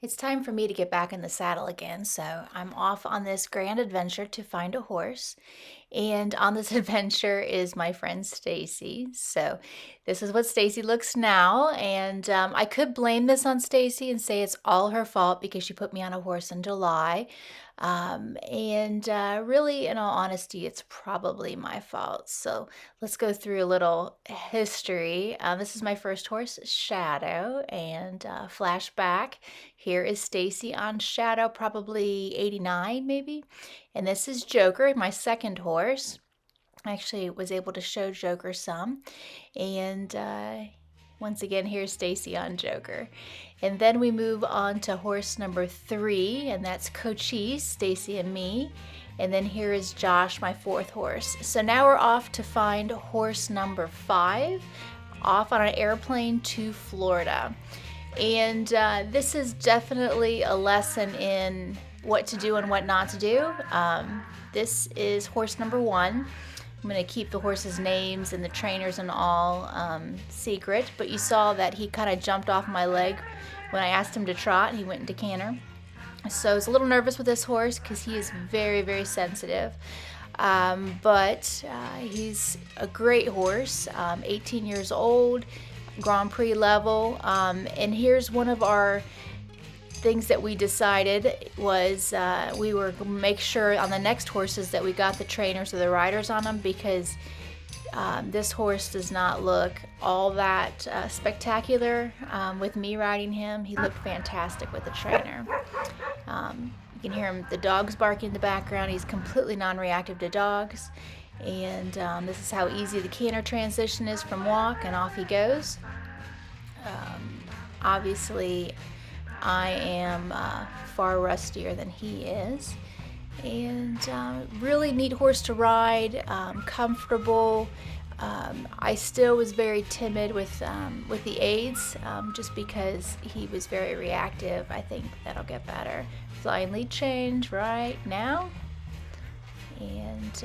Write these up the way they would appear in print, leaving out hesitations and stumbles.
It's time for me to get back in the saddle again, so I'm off on this grand adventure to find a horse. And on this adventure is my friend Stacey. So this is what Stacey looks now, and I could blame this on Stacey and say it's all her fault because she put me on a horse in July. Really, in all honesty, it's probably my fault. So let's go through a little history. This is my first horse, Shadow, and flashback. Here is Stacey on Shadow, probably 89 maybe. And this is Joker, my second horse. I actually was able to show Joker some. And once again, here's Stacey on Joker. And then we move on to horse number 3, and that's Cochise, Stacey and me. And then here is Josh, my fourth horse. So now we're off to find horse number 5, off on an airplane to Florida. And this is definitely a lesson in what to do and what not to do. This is horse number 1. I'm going to keep the horses' names and the trainers and all secret, but you saw that he kind of jumped off my leg when I asked him to trot. He went into canter. So I was a little nervous with this horse because he is very, very sensitive. But he's a great horse, 18 years old, Grand Prix level. And here's one of our things that we decided was we were going to make sure on the next horses that we got the trainers or the riders on them, because this horse does not look all that spectacular with me riding him. He looked fantastic with the trainer. You can hear him, the dogs barking in the background. He's completely non-reactive to dogs. And this is how easy the canter transition is from walk, and off he goes. Obviously, I am far rustier than he is, and really neat horse to ride, comfortable. I still was very timid with the aids, just because he was very reactive. I think that'll get better. Flying lead change right now, and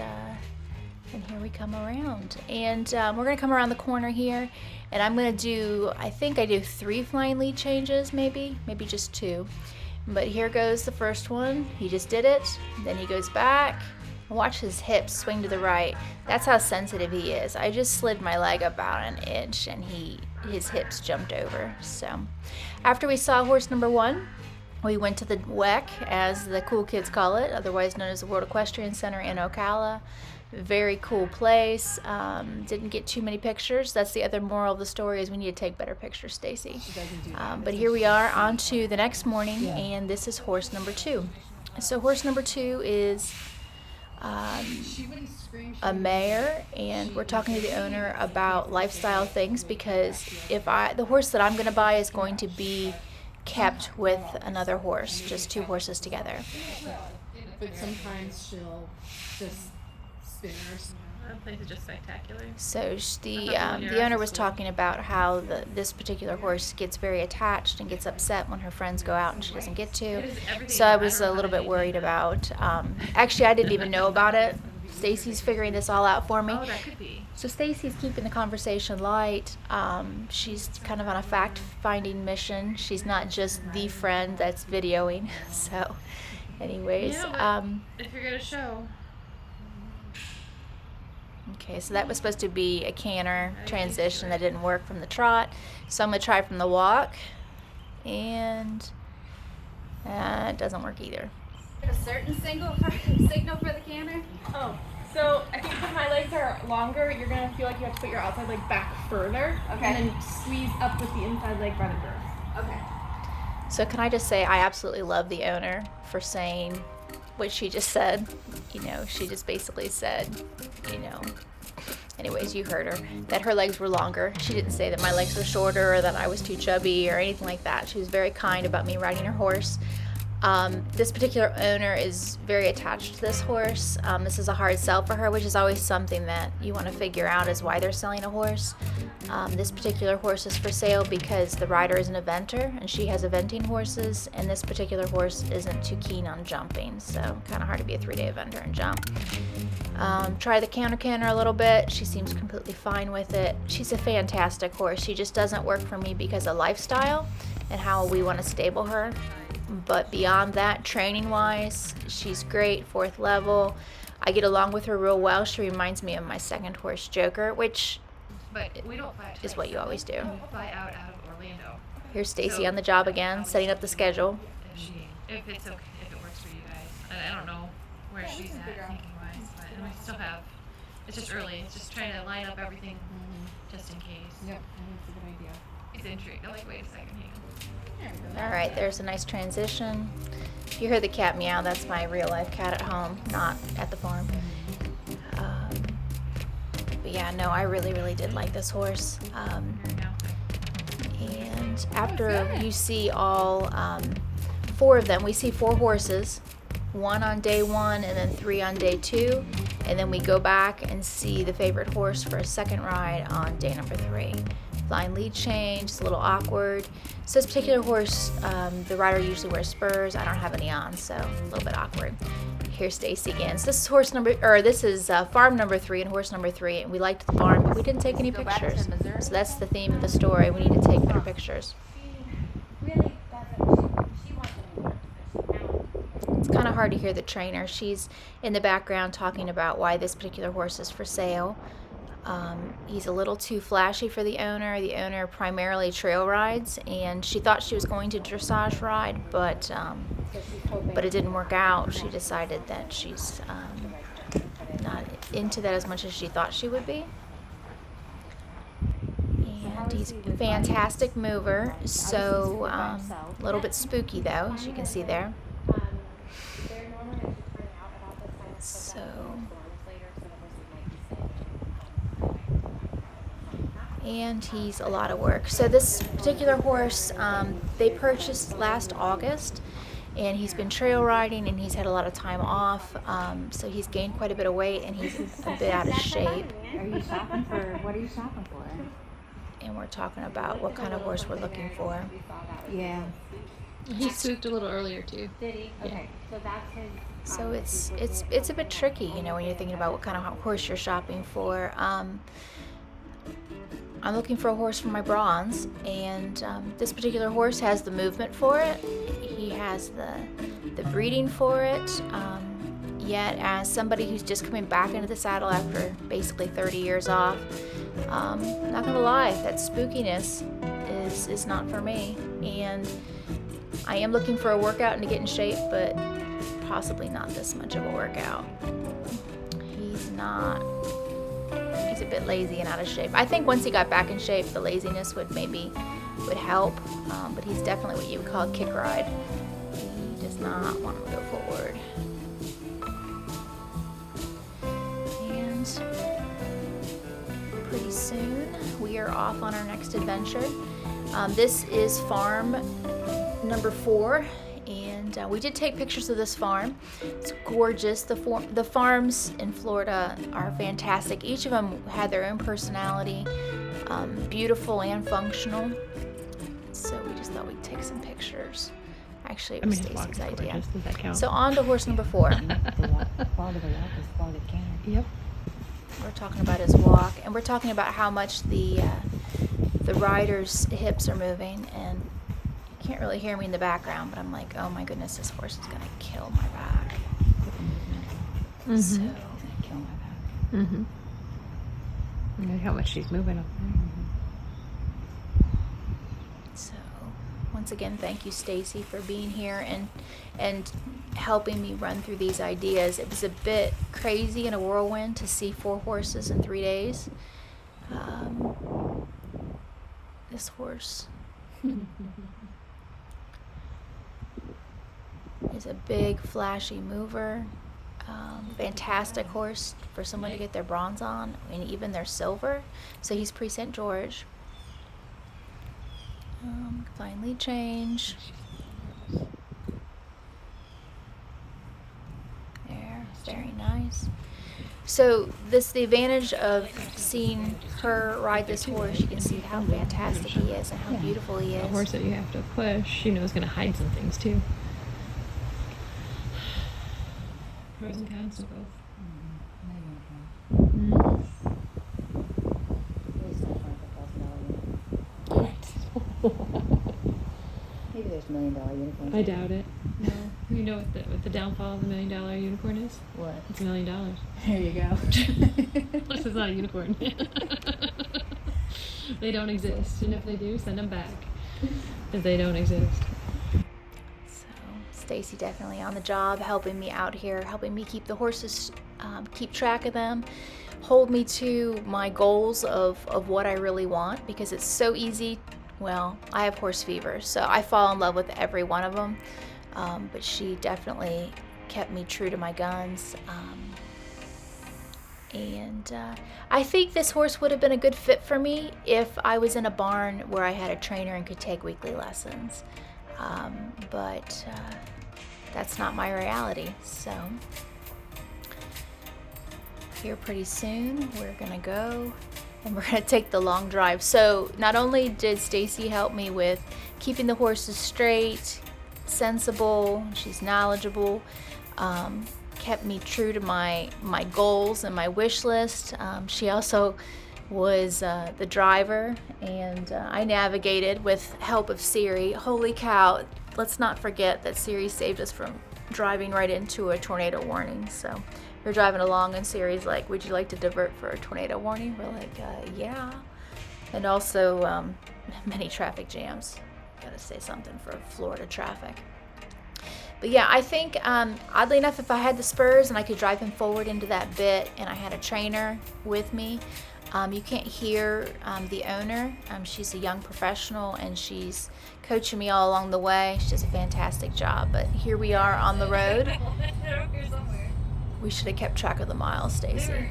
here we come around, and we're gonna come around the corner here, and I'm gonna do, I think I do 3 flying lead changes, maybe just 2. But here goes the first one. He just did it. Then he goes back. Watch his hips swing to the right. That's how sensitive he is. I just slid my leg about an inch, and his hips jumped over. So after we saw horse number 1, we went to the WEC, as the cool kids call it, otherwise known as the World Equestrian Center in Ocala. Very cool place. Didn't get too many pictures. That's the other moral of the story, is we need to take better pictures, Stacey. But here we are on to the next morning, and this is horse number 2. So horse number 2 is a mare, and we're talking to the owner about lifestyle things, because the horse that I'm going to buy is going to be kept with another horse, just 2 horses together. But sometimes she'll just spin her. That place is just spectacular. So the owner was talking about how this particular horse gets very attached and gets upset when her friends go out and she doesn't get to. So I was a little bit worried about. Actually, I didn't even know about it. Stacey's figuring this all out for me. Oh, that could be. So Stacey's keeping the conversation light. She's kind of on a fact-finding mission. She's not just the friend that's videoing. So, anyways, Yeah, but if you're gonna show. Okay, so that was supposed to be a canter transition that didn't work from the trot. So I'm going to try from the walk, and it doesn't work either. A certain signal for the canter? Oh, so I think because my legs are longer, you're gonna feel like you have to put your outside leg back further, Okay. and then squeeze up with the inside leg by the girth. Okay. So can I just say I absolutely love the owner for saying what she just said. She just basically said, anyways, you heard her, that her legs were longer. She didn't say that my legs were shorter or that I was too chubby or anything like that. She was very kind about me riding her horse. This particular owner is very attached to this horse. This is a hard sell for her, which is always something that you want to figure out is why they're selling a horse. This particular horse is for sale because the rider is an eventer and she has eventing horses, and this particular horse isn't too keen on jumping, so kind of hard to be a 3-day eventer and jump. Try the canter a little bit. She seems completely fine with it. She's a fantastic horse. She just doesn't work for me because of lifestyle and how we want to stable her. But beyond that, training wise, she's great, 4th level. I get along with her real well. She reminds me of my second horse, Joker, which we don't fly is what you always do. We fly out of Orlando. Here's Stacey on the job again, setting up the schedule. If it's okay, if it works for you guys. I don't know where she's at thinking wise, but and we still have. It's just early. It's just trying to line up everything, just in case. Yep, I think it's a good idea. It's intrigued. I'm like, wait a second, hang on. All right, there's a nice transition. If you hear the cat meow, that's my real life cat at home, not at the farm. But yeah, no, I really did like this horse. Here now. And after you see all 4 of them, we see 4 horses, 1 on day 1 and then 3 on day 2. And then we go back and see the favorite horse for a second ride on day number 3. Blind lead change, it's a little awkward. So this particular horse, the rider usually wears spurs. I don't have any on, so a little bit awkward. Here's Stacey again. So this is farm number 3 and horse number 3. And we liked the farm, but we didn't take any pictures. So that's the theme of the story. We need to take better pictures. Really doesn't. She wants to. It's kind of hard to hear the trainer. She's in the background talking about why this particular horse is for sale. He's a little too flashy for the owner. The owner primarily trail rides, and she thought she was going to dressage ride, but it didn't work out. She decided that she's not into that as much as she thought she would be. And he's a fantastic mover, so a little bit spooky though, as you can see there. So, and he's a lot of work. So this particular horse, they purchased last August, and he's been trail riding and he's had a lot of time off, so he's gained quite a bit of weight and he's a bit out of shape. Are you shopping for, what are you shopping for? And we're talking about what kind of horse we're looking for. Yeah. He spooked a little earlier too. Did he? Okay, so that's his. So it's a bit tricky, you know, when you're thinking about what kind of horse you're shopping for. I'm looking for a horse for my bronze, and this particular horse has the movement for it. He has the breeding for it. Yet, as somebody who's just coming back into the saddle after basically 30 years off, not gonna lie, that spookiness is not for me. And I am looking for a workout and to get in shape, but possibly not this much of a workout. He's a bit lazy and out of shape. I think once he got back in shape, the laziness would help, but he's definitely what you would call a kick ride. He does not want to go forward. And pretty soon we are off on our next adventure. This is farm number 4. And we did take pictures of this farm. It's gorgeous. The farms in Florida are fantastic. Each of them had their own personality, beautiful and functional. So we just thought we'd take some pictures. Actually, it was Stacey's idea. Does that count? So on to horse number 4. Quality of the walk is quality of the canter. Yep. We're talking about his walk, and we're talking about how much the rider's hips are moving, and you can't really hear me in the background, but I'm like, oh my goodness, this horse is gonna kill my back. Mm-hmm. So, Kill my back. Mm-hmm. Look how much she's moving up so once again, thank you, Stacey, for being here and helping me run through these ideas. It was a bit crazy and a whirlwind to see 4 horses in 3 days. This horse is a big, flashy mover. Fantastic horse for someone to get their bronze on, and even their silver. So he's pre-St. George. Fine lead change. So the advantage of seeing her ride this horse, you can see how fantastic he is and how beautiful he A is. horse that you have to push, you know, is going to hide some things too. Pros and cons to both. Maybe there's $1 million unicorns. I doubt it. No. You know what the downfall of the $1 million unicorn is? What? It's $1 million. There you go. This is not a unicorn. They don't exist, and if they do, send them back. If they don't exist. So Stacey definitely on the job, helping me out here, helping me keep the horses, keep track of them, hold me to my goals of what I really want, because it's so easy. Well, I have horse fever, so I fall in love with every one of them, but she definitely kept me true to my guns. And I think this horse would have been a good fit for me if I was in a barn where I had a trainer and could take weekly lessons. But that's not my reality. So here pretty soon we're gonna go and we're gonna take the long drive. So not only did Stacey help me with keeping the horses straight, sensible, she's knowledgeable, kept me true to my goals and my wish list. She also was the driver, and I navigated with help of Siri. Holy cow, let's not forget that Siri saved us from driving right into a tornado warning. So we're driving along and Siri's like, would you like to divert for a tornado warning? We're like, yeah. And also many traffic jams. Gotta say something for Florida traffic. But yeah, I think, oddly enough, if I had the spurs and I could drive him forward into that bit and I had a trainer with me, you can't hear the owner. She's a young professional and she's coaching me all along the way. She does a fantastic job. But here we are on the road. We should have kept track of the miles, Stacey.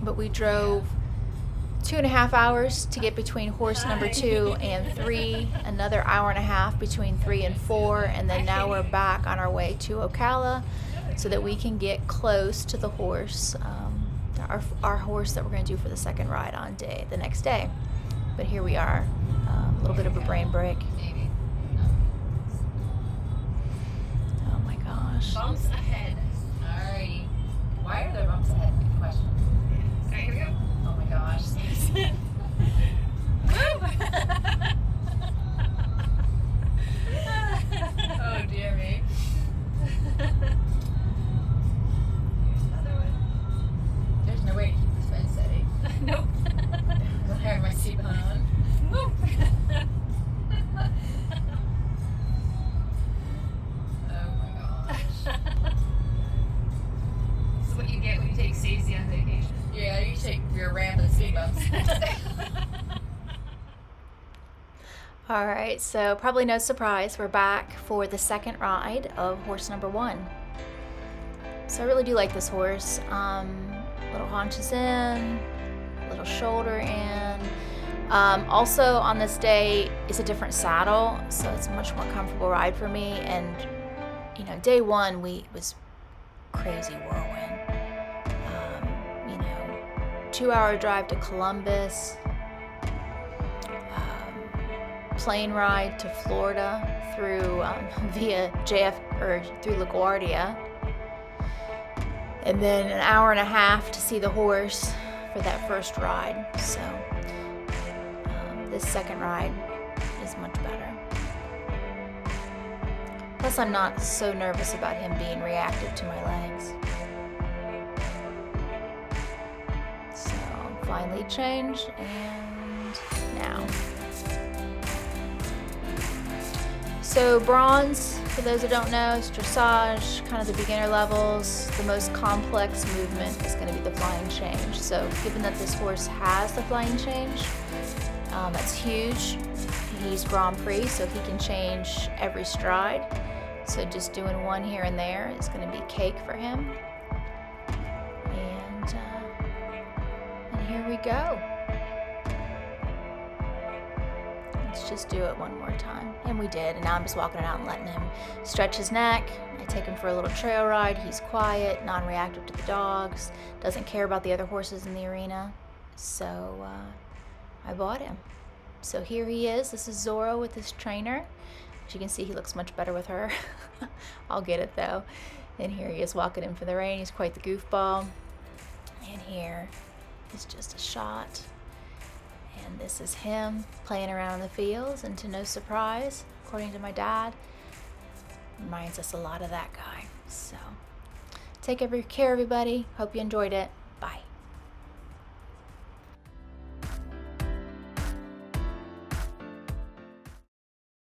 But we drove 2.5 hours to get between horse number 2 and 3, another hour and a half between 3 and 4, and then now we're back on our way to Ocala so that we can get close to the horse, our horse that we're going to do for the second ride on the next day. But here we are, a little bit of a brain break. Oh my gosh. Bumps ahead. Alrighty. Why are there bumps ahead? Good question. Alright, here we go. Oh my gosh. Oh dear me. Here's another one. There's no way to keep this fence steady. Nope. I don't have my seatbelt on. Nope. Oh my gosh. This is what you get when you take Stacey on vacation. Yeah, you take your ramp and speed bumps. All right, so probably no surprise, we're back for the second ride of horse number 1. So I really do like this horse. Little haunches in, little shoulder in. Also on this day is a different saddle, so it's a much more comfortable ride for me. And you know, day 1 was crazy whirlwind. 2-hour drive to Columbus, plane ride to Florida through via through LaGuardia, and then an hour and a half to see the horse for that first ride. So this second ride is much better. Plus, I'm not so nervous about him being reactive to my legs. Finally change, and now. So bronze, for those that don't know, is dressage, kind of the beginner levels. The most complex movement is going to be the flying change. So given that this horse has the flying change, that's huge. He's Grand Prix, so he can change every stride. So just doing one here and there is going to be cake for him. And here we go. let's just do it one more time. And we did, and now I'm just walking around and letting him stretch his neck. I take him for a little trail ride. He's quiet, non-reactive to the dogs, doesn't care about the other horses in the arena. So I bought him. So here he is. This is Zorro with his trainer. As you can see, he looks much better with her. I'll get it though. And here he is walking in for the rain. He's quite the goofball. And here is just a shot. And this is him playing around in the fields, and to no surprise, according to my dad, reminds us a lot of that guy. So take care, everybody. Hope you enjoyed it.